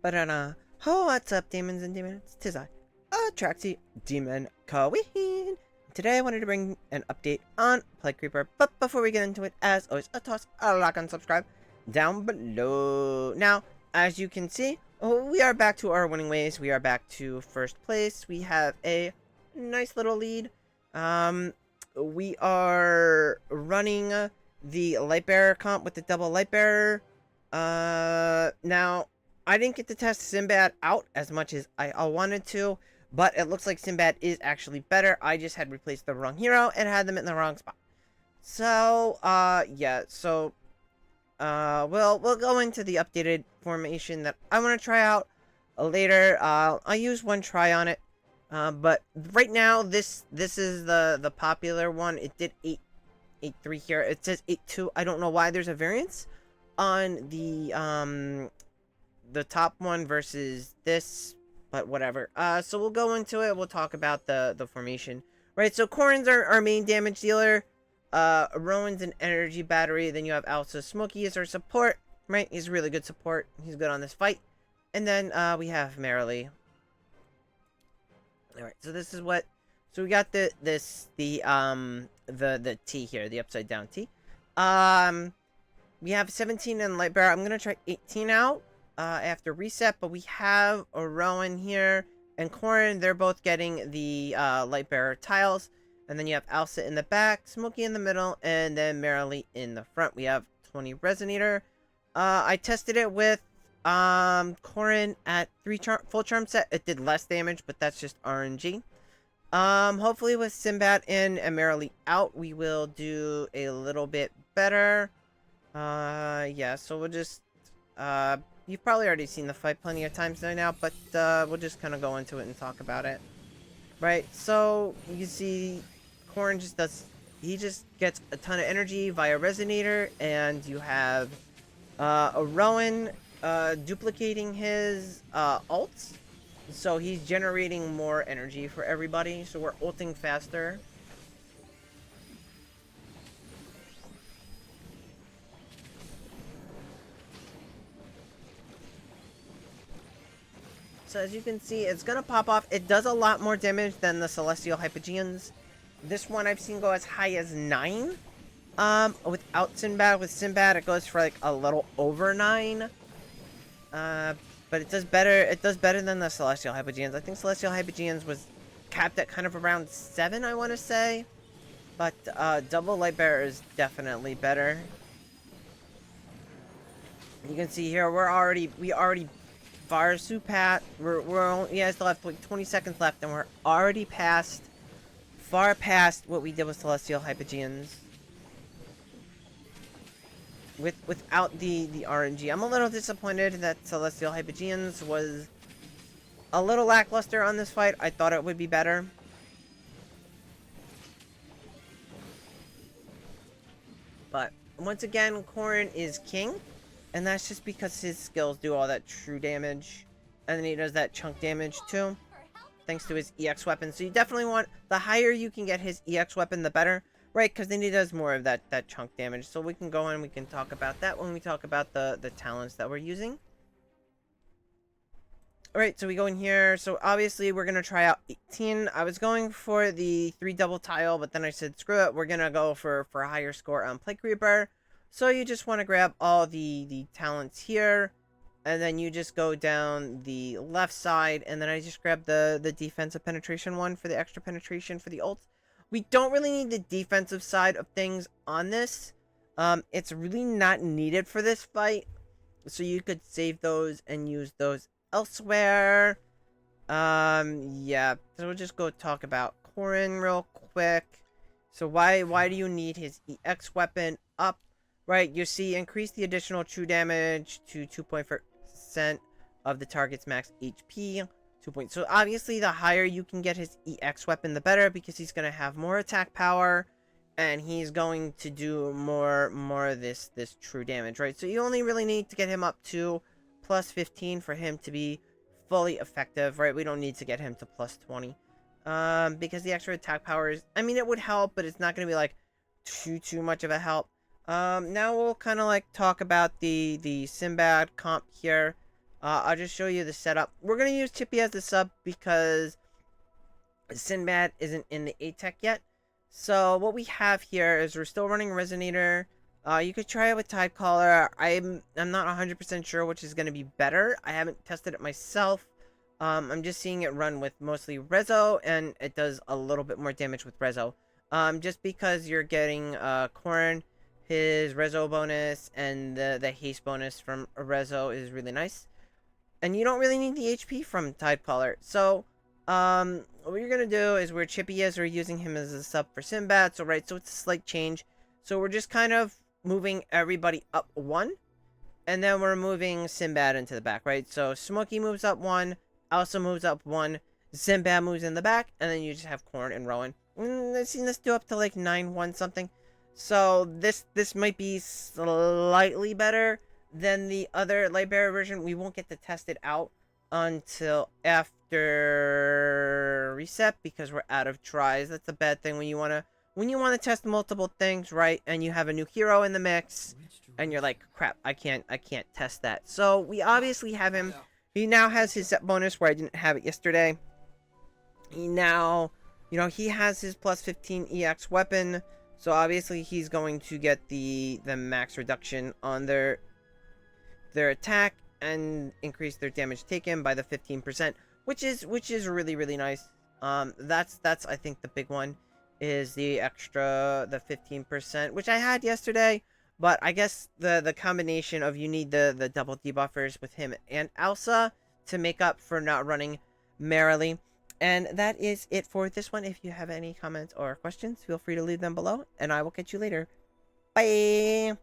But what's up, demons and demons? Tis I, Traxy Demon Queen. Today I wanted to bring an update on Plague Creeper, but before we get into it, as always, toss a like and subscribe down below. Now, as you can see, we are back to our winning ways. We are back to first place. We have a nice little lead. We are running the Lightbearer comp with the double Lightbearer. Now, I didn't get to test Sinbad out as much as I wanted to, but it looks like Sinbad is actually better. I just had replaced the wrong hero and had them in the wrong spot. So, yeah, so, we'll go into the updated formation that I want to try out later. I'll use one try on it, but right now, this is the popular one. It did 8.3 here. It says 8.2. I don't know why there's a variance on the top one versus this, but whatever. So we'll go into it. We'll talk about the formation. Right, so Corrin's our main damage dealer. Rowan's an energy battery. Then you have Alsa Smokey as our support. Right, he's really good support. He's good on this fight. And then we have Merrily. All right, so this is what. So we got the T here, the upside down T. We have 17 in Lightbearer. I'm gonna try 18 out after reset, but we have a Rowan here and Corrin. They're both getting the Lightbearer tiles, and then you have Alsa in the back, Smokey in the middle, and then Merrily in the front. We have 20 Resonator. I tested it with Corrin at full charm set. It did less damage, but that's just RNG. Hopefully with Sinbad in and Merrily out, we will do a little bit better. Yeah, so we'll just, you've probably already seen the fight plenty of times now, but, we'll just kind of go into it and talk about it. Right, so, you see, Corrin he just gets a ton of energy via Resonator, and you have, a Rowan, duplicating his, ults. So he's generating more energy for everybody, so we're ulting faster. So as you can see, it's gonna pop off. It does a lot more damage than the Celestial Hypogeans. This one I've seen go as high as 9. Without Sinbad. With Sinbad, it goes for like a little over 9. But it does better. It does better than the Celestial Hypogeans. I think Celestial Hypogeans was capped at kind of around 7, I want to say. But double Lightbearer is definitely better. You can see here we already far surpassed. We still have like 20 seconds left, and we're already far past what we did with Celestial Hypogeans. Without the RNG. I'm a little disappointed that Celestial Hypogeans was a little lackluster on this fight. I thought it would be better. But once again, Corrin is king, and that's just because his skills do all that true damage, and then he does that chunk damage too, thanks to his EX weapon. So you definitely want, the higher you can get his EX weapon, the better. Right, because then he does more of that chunk damage. So we can go and we can talk about that when we talk about the talents that we're using. Alright, so we go in here. So obviously we're going to try out 18. I was going for the 3 double tile, but then I said screw it. We're going to go for a higher score on Plague Creeper. So you just want to grab all the talents here. And then you just go down the left side. And then I just grab the defensive penetration one for the extra penetration for the ults. We don't really need the defensive side of things on this. It's really not needed for this fight. So you could save those and use those elsewhere. Yeah. So we'll just go talk about Corrin real quick. So why do you need his EX weapon up? Right, you see, increase the additional true damage to 2.4% of the target's max HP. 2 points. So obviously the higher you can get his EX weapon, the better, because he's going to have more attack power and he's going to do more of this true damage, right? So you only really need to get him up to plus 15 for him to be fully effective, right? We don't need to get him to plus 20 because the extra attack power is, I mean, it would help, but it's not going to be like too much of a help. Now we'll kind of like talk about the Sinbad comp here. I'll just show you the setup. We're going to use Chippy as the sub because Sinbad isn't in the A-Tech yet. So what we have here is we're still running Resonator. You could try it with Tidecaller. I'm not 100% sure which is going to be better. I haven't tested it myself. I'm just seeing it run with mostly Rezo, and it does a little bit more damage with Rezo. Just because you're getting Corrin, his Rezo bonus, and the haste bonus from Rezo is really nice. And you don't really need the HP from Tidecaller. So, what you're gonna do is where Chippy is, we're using him as a sub for Sinbad. So, right, so it's a slight change. So we're just kind of moving everybody up one, and then we're moving Sinbad into the back, right? So Smokey moves up one, Elsa moves up one, Sinbad moves in the back, and then you just have Corrin and Rowan. I've seen this do up to like 9-1 something. So this might be slightly better than the other Lightbearer version. We won't get to test it out until after reset because we're out of tries. That's a bad thing when you wanna test multiple things, right? And you have a new hero in the mix, and you're like, crap, I can't test that. So we obviously have him. He now has his set bonus where I didn't have it yesterday. He now, he has his plus 15 EX weapon. So obviously he's going to get the max reduction on their attack and increase their damage taken by the 15%, which is really, really nice. That's I think the big one is the 15%, which I had yesterday, but I guess the combination of you need the double debuffers with him and Elsa to make up for not running merrily. And that is it for this one. If you have any comments or questions, feel free to leave them below, and I will catch you later. Bye!